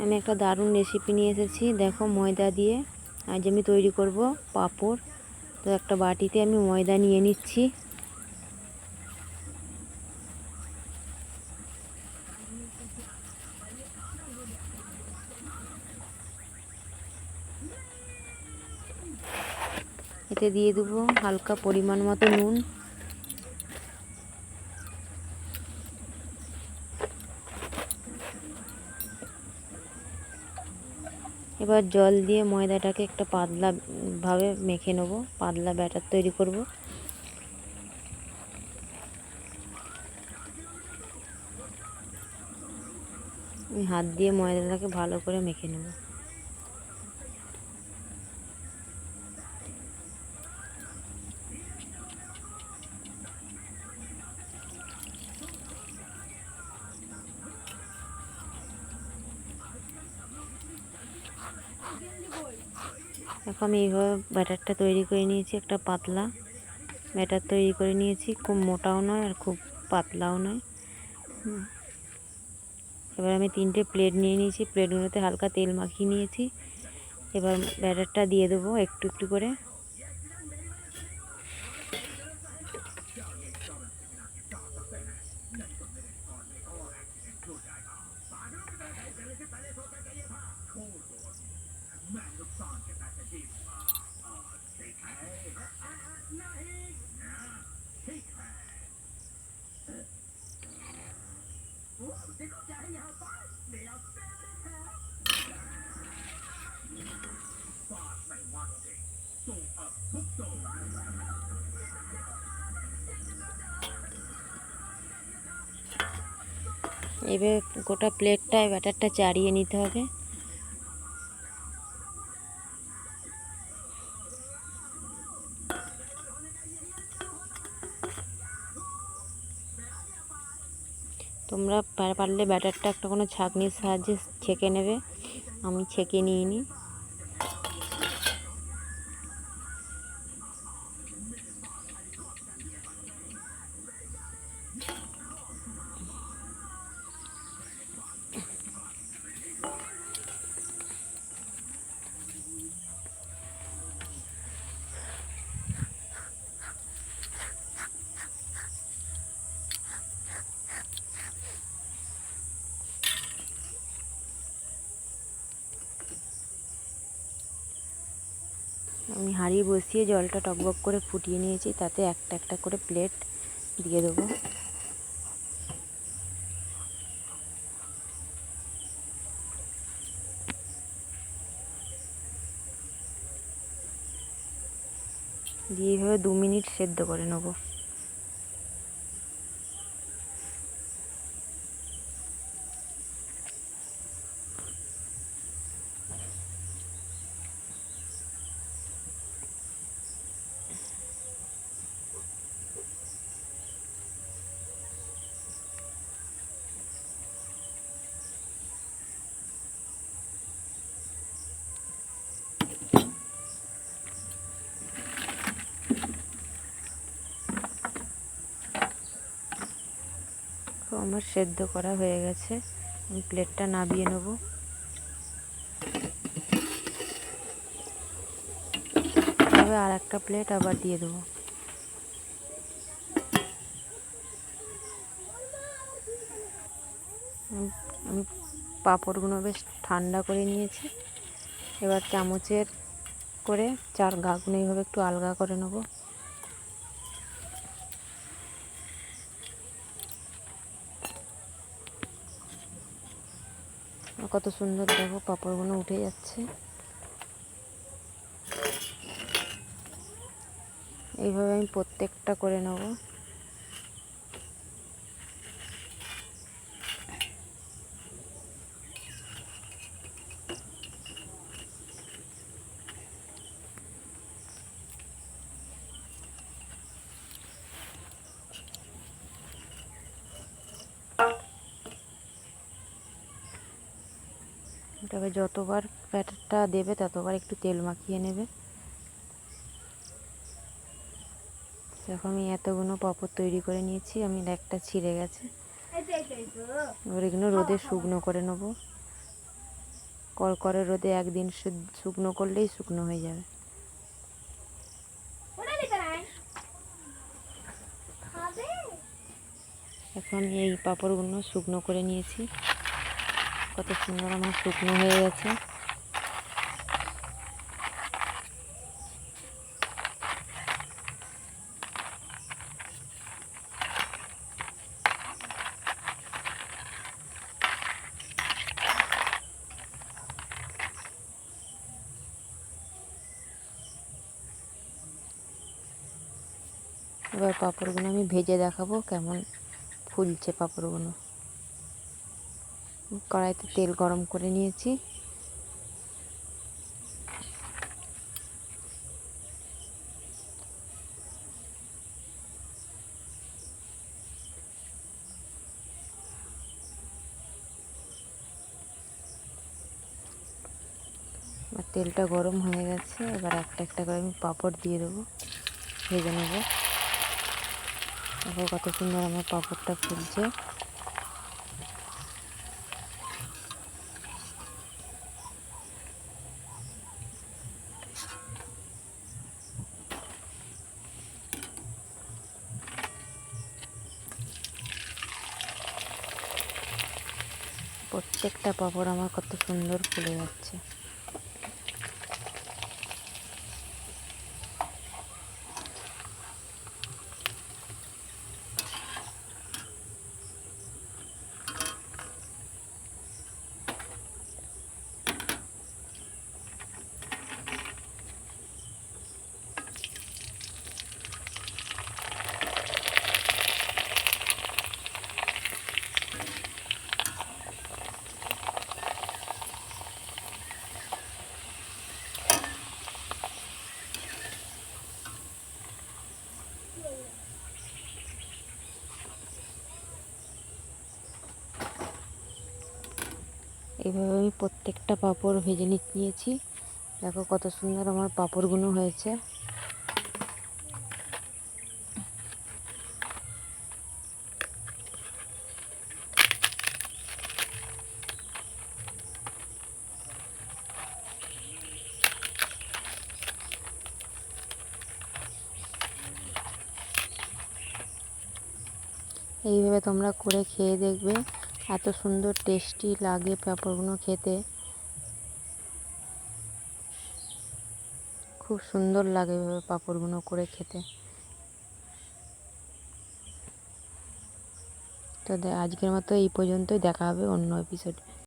আমি একটা দারুণ রেসিপি নিয়ে এসেছি। দেখো, ময়দা দিয়ে আজ আমি তৈরি করব পাঁপড়। তো একটা বাটিতে আমি ময়দা নিয়ে নিচ্ছি। এতে দিয়ে দেবো হালকা পরিমাণ মতো নুন, এবার জল দিয়ে ময়দাটাকে একটা পাতলা ভাবে মেখে নেব, পাতলা ব্যাটার তৈরি করব। আমি হাত দিয়ে ময়দাটাকে ভালো করে মেখে নেব। দেখো, আমি এইভাবে ব্যাটারটা তৈরি করে নিয়েছি। একটা পাতলা ব্যাটার তৈরি করে নিয়েছি, খুব মোটাও নয় আর খুব পাতলাও নয়। এবার আমি 3টে প্লেট নিয়ে নিয়েছি, প্লেটগুলোতে হালকা তেল মাখিয়ে নিয়েছি। এবার ব্যাটারটা দিয়ে দেবো একটু একটু করে। এবার গোটা প্লেটটায় ব্যাটারটা চাড়িয়ে নিতে হবে। তোমরা পারলে ব্যাটারটা একটা কোনো ছাঁকনির সাহায্যে ছেঁকে নেবে, আমি ছেঁকে নিইনি। আমি হাঁড়ি বসিয়ে জলটা টকবক করে ফুটিয়ে নিয়েছি, তাতে একটা একটা করে প্লেট দিয়ে দেবো। দিয়ে এইভাবে 2 মিনিট সেদ্ধ করে নেব। তো আমার সেদ্ধ করা হয়ে গেছে, আমি প্লেটটা নামিয়ে নেব। তবে আর একটা প্লেট আবার দিয়ে দেবো। আমি পাঁপড়গুলো বেশ ঠান্ডা করে নিয়েছি। এবার চামচের করে চার গাগুলো এইভাবে একটু আলগা করে নেব। কত সুন্দর দেখো, পাঁপড়গুলো উঠে যাচ্ছে। এইভাবে আমি প্রত্যেকটা করে নেব। এটাকে যতবার ব্যাটারটা দেবে ততবার একটু তেল মাখিয়ে নেবে। দেখো, আমি এতগুলো পাঁপড় তৈরি করে নিয়েছি, আমি একটা ছিঁড়ে গেছে। এবার এগুলো রোদে শুকনো করে নেবো। কড়কড়ে রোদে একদিন শুকনো করলেই শুকনো হয়ে যাবে। এখন আমি এই পাঁপড়গুলো শুকনো করে নিয়েছি, কত সুন্দর আমার শুকনো হয়ে গেছে। এবার পাঁপড়গুলো আমি ভেজে দেখাবো কেমন ফুলছে পাঁপড়গুলো। কড়াইতে তেল গরম করে নিয়েছি, আর তেলটা গরম হয়ে গেছে। এবার একটা একটা করে আমি পাঁপড় দিয়ে দেবো, ভেজে নেবো। দেখো কত সুন্দর আমার পাঁপড়টা ফুলছে। প্রত্যেকটা পাঁপড় আমার কত সুন্দর ফুলে যাচ্ছে। এইভাবে আমি প্রত্যেকটা পাঁপড় ভেজে নিয়েছি। দেখো কত সুন্দর আমার পাঁপড়গুলো হয়েছে। এইভাবে তোমরা করে খেয়ে দেখবে, এত সুন্দর টেস্টি লাগে পাঁপড়গুলো খেতে, খুব সুন্দর লাগে এভাবে পাঁপড়গুলো করে খেতে। তো আজকের মতো এই পর্যন্তই, দেখা হবে অন্য এপিসোডে।